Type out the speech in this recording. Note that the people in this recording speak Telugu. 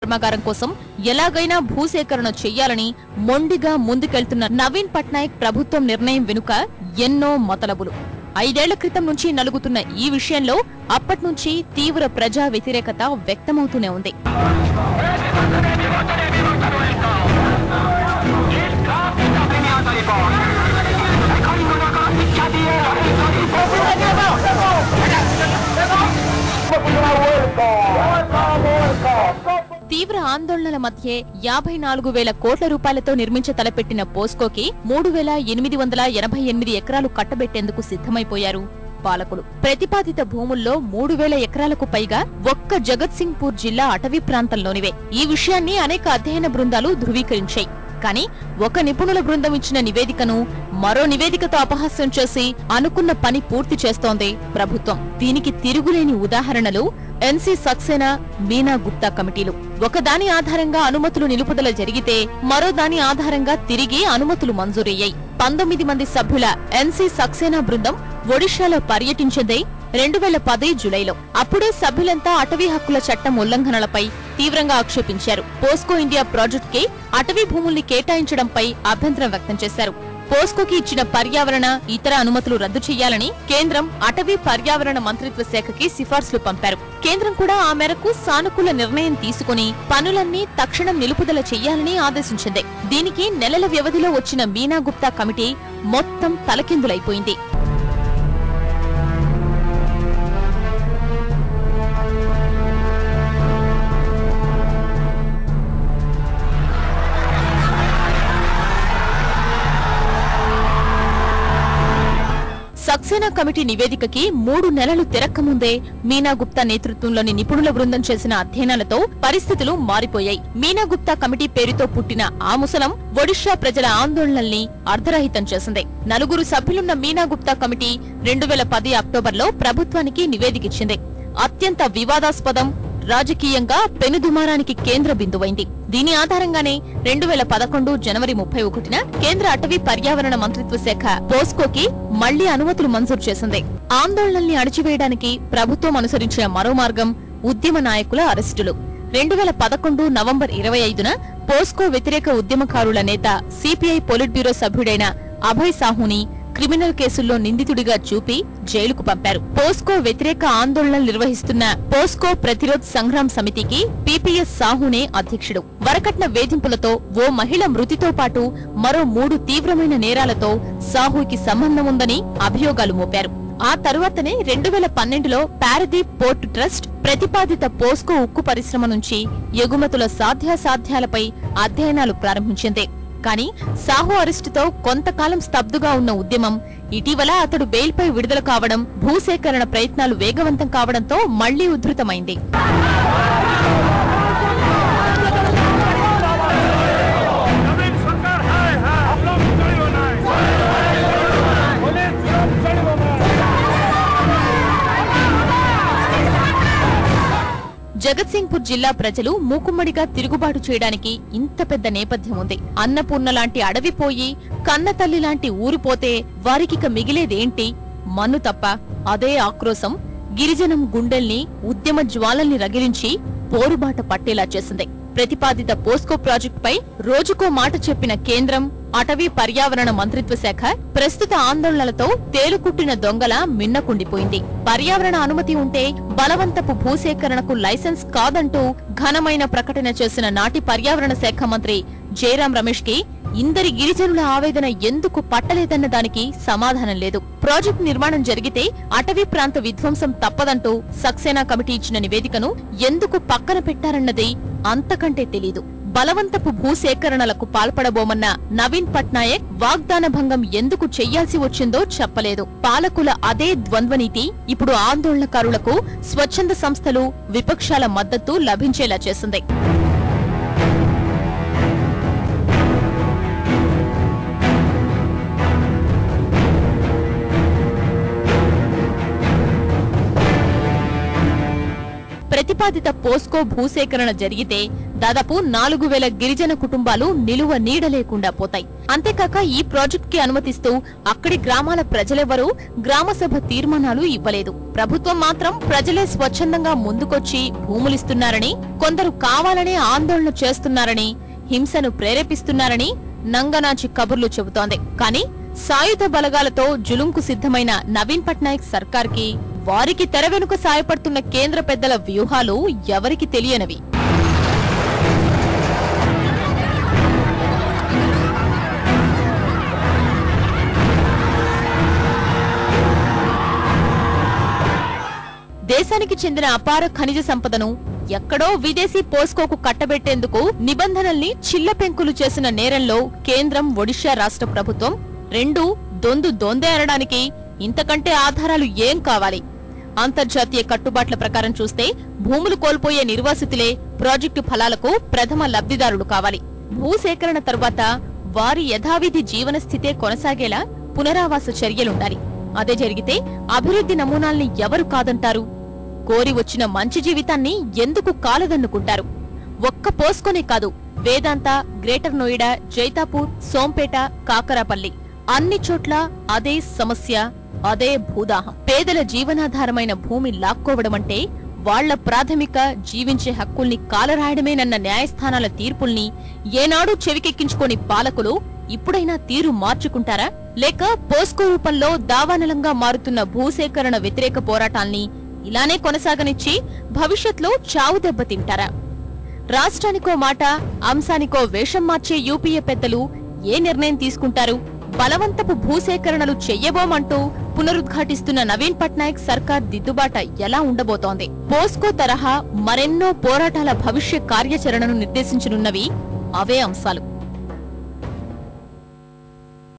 కర్మాగారం కోసం ఎలాగైనా భూసేకరణ చెయ్యాలని మొండిగా ముందుకెళ్తున్న నవీన్ పట్నాయక్ ప్రభుత్వం నిర్ణయం వెనుక ఎన్నో మతలబులు. 5 ఏళ్ల క్రితం నుంచి నలుగుతున్న ఈ విషయంలో అప్పట్నుంచి తీవ్ర ప్రజా వ్యతిరేకత వ్యక్తమవుతూనే ఉంది. తీవ్ర ఆందోళనల మధ్య 54,000 కోట్ల రూపాయలతో నిర్మించ తలపెట్టిన పోస్కోకి 3,888 ఎకరాలు కట్టబెట్టేందుకు సిద్ధమైపోయారు పాలకులు. ప్రతిపాదిత భూముల్లో 3,000 ఎకరాలకు పైగా ఒక్క జగత్సింగ్పూర్ జిల్లా అటవీ ప్రాంతంలోనివే. ఈ విషయాన్ని అనేక అధ్యయన బృందాలు ధృవీకరించాయి. కానీ ఒక నిపుణుల బృందం ఇచ్చిన నివేదికను మరో నివేదికతో అపహాస్యం చేసి అనుకున్న పని పూర్తి చేస్తోంది ప్రభుత్వం. దీనికి తిరుగులేని ఉదాహరణలు ఎన్సీ సక్సేనా, మీనా గుప్తా కమిటీలు. ఒకదాని ఆధారంగా అనుమతులు నిలుపుదల జరిగితే మరో దాని ఆధారంగా తిరిగి అనుమతులు మంజూరయ్యాయి. 19 మంది సభ్యుల ఎన్సీ సక్సేనా బృందం ఒడిశాలో పర్యటించిందే 2010 జులైలో. అప్పుడే సభ్యులంతా అటవీ హక్కుల చట్టం ఉల్లంఘనలపై తీవ్రంగా ఆక్షేపించారు. పోస్కో ఇండియా ప్రాజెక్టుకి అటవీ భూముల్ని కేటాయించడంపై అభ్యంతరం వ్యక్తం చేశారు. పోస్కోకి ఇచ్చిన పర్యావరణ, ఇతర అనుమతులు రద్దు చేయాలని కేంద్రం అటవీ పర్యావరణ మంత్రిత్వ శాఖకి సిఫార్సులు పంపారు. కేంద్రం కూడా ఆ మేరకు సానుకూల నిర్ణయం తీసుకుని పనులన్నీ తక్షణం నిలుపుదల చెయ్యాలని ఆదేశించింది. దీనికి నెలల వ్యవధిలో వచ్చిన మీనా గుప్తా కమిటీ మొత్తం తలకిందులైపోయింది. సక్సేనా కమిటీ నివేదికకి 3 నెలలు తిరక్కముందే మీనా గుప్తా నేతృత్వంలోని నిపుణుల బృందం చేసిన అధ్యయనాలతో పరిస్థితులు మారిపోయాయి. మీనా గుప్తా కమిటీ పేరుతో పుట్టిన ఆ ముసలం ఒడిషా ప్రజల ఆందోళనల్ని అర్ధరహితం చేసింది. 4 సభ్యులున్న మీనా గుప్తా కమిటీ 2010 అక్టోబర్లో ప్రభుత్వానికి నివేదికిచ్చింది. అత్యంత వివాదాస్పదం, రాజకీయంగా పెనుదుమారానికి కేంద్ర బిందువైంది. దీని ఆధారంగానే 2011 జనవరి 31న కేంద్ర అటవీ పర్యావరణ మంత్రిత్వ శాఖ పోస్కోకి మళ్లీ అనుమతులు మంజూరు చేసింది. ఆందోళనల్ని అణచివేయడానికి ప్రభుత్వం అనుసరించిన మరో మార్గం ఉద్యమ నాయకుల అరెస్టులు. 2011 నవంబర్ 25న పోస్కో వ్యతిరేక ఉద్యమకారుల నేత, సిపిఐ పొలిట్ బ్యూరో సభ్యుడైన అభయ్ సాహుని క్రిమినల్ కేసుల్లో నిందితుడిగా చూపి జైలుకు పంపారు. పోస్కో వ్యతిరేక ఆందోళనలు నిర్వహిస్తున్న పోస్కో ప్రతిరోధ్ సంగ్రామ్ సమితికి పీపీఎస్ సాహునే అధ్యక్షుడు. వరకట్న వేధింపులతో ఓ మహిళ మృతితో పాటు మరో 3 తీవ్రమైన నేరాలతో సాహుకి సంబంధం ఉందని అభియోగాలు మోపారు. ఆ తరువాతనే 2012లో పారదీప్ పోర్ట్ ట్రస్ట్ ప్రతిపాదిత పోస్కో ఉక్కు పరిశ్రమ నుంచి ఎగుమతుల సాధ్యాసాధ్యాలపై అధ్యయనాలు ప్రారంభించింది. కానీ సాహు అరెస్టుతో కొంతకాలం స్తబ్దుగా ఉన్న ఉద్యమం ఇటీవల అతడు బెయిల్పై విడుదల కావడం, భూసేకరణ ప్రయత్నాలు వేగవంతం కావడంతో మళ్లీ ఉధృతమైంది. జగత్సింగ్పూర్ జిల్లా ప్రజలు మూకుమ్మడిగా తిరుగుబాటు చేయడానికి ఇంత పెద్ద నేపథ్యం ఉంది. అన్నపూర్ణ లాంటి అడవి పోయి, కన్నతల్లి లాంటి ఊరు పోతే వారికిక మిగిలేదేంటి? మన్ను తప్ప. అదే ఆక్రోశం గిరిజనం గుండెల్ని, ఉద్యమ జ్వాలల్ని రగిలించి పోరుబాట పట్టేలా చేసింది. ప్రతిపాదిత పోస్కో ప్రాజెక్టుపై రోజుకో మాట చెప్పిన కేంద్రం, అటవీ పర్యావరణ మంత్రిత్వ శాఖ ప్రస్తుత ఆందోళనలతో తేలుకుట్టిన దొంగలా మిన్నకుండిపోయింది. పర్యావరణ అనుమతి ఉంటే బలవంతపు భూసేకరణకు లైసెన్స్ కాదంటూ ఘనమైన ప్రకటన చేసిన నాటి పర్యావరణ శాఖ మంత్రి జయరాం రమేష్ కి ఇందరి గిరిజనుల ఆవేదన ఎందుకు పట్టలేదన్న దానికి సమాధానం లేదు. ప్రాజెక్టు నిర్మాణం జరిగితే అటవీ ప్రాంత విధ్వంసం తప్పదంటూ సక్సేనా కమిటీ ఇచ్చిన నివేదికను ఎందుకు పక్కన పెట్టారన్నది అంతకంటే తెలీదు. బలవంతపు భూసేకరణలకు పాల్పడబోమన్న నవీన్ పట్నాయక్ వాగ్దాన భంగం ఎందుకు చెయ్యాల్సి వచ్చిందో చెప్పలేదు. పాలకుల అదే ద్వంద్వనీతి ఇప్పుడు ఆందోళనకారులకు స్వచ్ఛంద సంస్థలు, విపక్షాల మద్దతు లభించేలా చేసింది. ప్రతిపాదిత పోస్కో భూసేకరణ జరిగితే దాదాపు 4000 గిరిజన కుటుంబాలు నిలువ నీడ లేకుండా పోతాయి. అంతేకాక ఈ ప్రాజెక్ట్ కి అనుమతిస్తూ అక్కడి గ్రామాల ప్రజలెవరూ గ్రామసభ తీర్మానాలు ఇవ్వలేదు. ప్రభుత్వం మాత్రం ప్రజలే స్వచ్ఛందంగా ముందుకొచ్చి భూములిస్తున్నారని, కొందరు కావాలనే ఆందోళన చేస్తున్నారని, హింసను ప్రేరేపిస్తున్నారని నంగనాచి కబుర్లు చెబుతోంది. కానీ సాయుధ బలగాలతో జులుంకు సిద్ధమైన నవీన్ పట్నాయక్ సర్కార్కి, వారికి తెర వెనుక సాయపడుతున్న కేంద్ర పెద్దల వ్యూహాలు ఎవరికి తెలియనివి. దేశానికి చెందిన అపార ఖనిజ సంపదను ఎక్కడో విదేశీ పోస్కోకు కట్టబెట్టేందుకు నిబంధనల్ని చిల్లపెంకులు చేసిన నేరంలో కేంద్రం, ఒడిషా రాష్ట్ర ప్రభుత్వం రెండూ దొందే అనడానికి ఇంతకంటే ఆధారాలు ఏం కావాలి? అంతర్జాతీయ కట్టుబాట్ల ప్రకారం చూస్తే భూములు కోల్పోయే నిర్వాసితులే ప్రాజెక్టు ఫలాలకు ప్రథమ లబ్ధిదారులు కావాలి. భూసేకరణ తరువాత వారి యథావిధి జీవన స్థితే కొనసాగేలా పునరావాస చర్యలుండాలి. అదే జరిగితే అభివృద్ధి నమూనాల్ని ఎవరు కాదంటారు? కోరి వచ్చిన మంచి జీవితాన్ని ఎందుకు కాలదన్నుకుంటారు? ఒక్క పోస్కోనే కాదు, వేదాంత, గ్రేటర్ నోయిడా, జైతాపూర్, సోంపేట, కాకరాపల్లి అన్ని చోట్ల అదే సమస్య, అదే భూదాహం. పేదల జీవనాధారమైన భూమి లాక్కోవడమంటే వాళ్ల ప్రాథమిక జీవించే హక్కుల్ని కాలరాయడమేనన్న న్యాయస్థానాల తీర్పుల్ని ఏనాడూ చెవికెక్కించుకోని పాలకులు ఇప్పుడైనా తీరు మార్చుకుంటారా? లేక పోస్కో రూపంలో దావానలంగా మారుతున్న భూసేకరణ వ్యతిరేక పోరాటాల్ని ఇలానే కొనసాగనిచ్చి భవిష్యత్లో చావు దెబ్బతింటారా? రాష్ట్రానికో మాట, అంశానికో వేషం మార్చే యూపీఏ పెద్దలు ఏ నిర్ణయం తీసుకుంటారు? బలవంతపు భూసేకరణలు చెయ్యబోమంటూ పునరుద్ఘాటిస్తున్న నవీన్ పట్నాయక్ సర్కార్ దిద్దుబాట ఎలా ఉండబోతోంది? పోస్కో తరహా మరెన్నో పోరాటాల భవిష్య కార్యాచరణను నిర్దేశించనున్నవి అవే అంశాలు.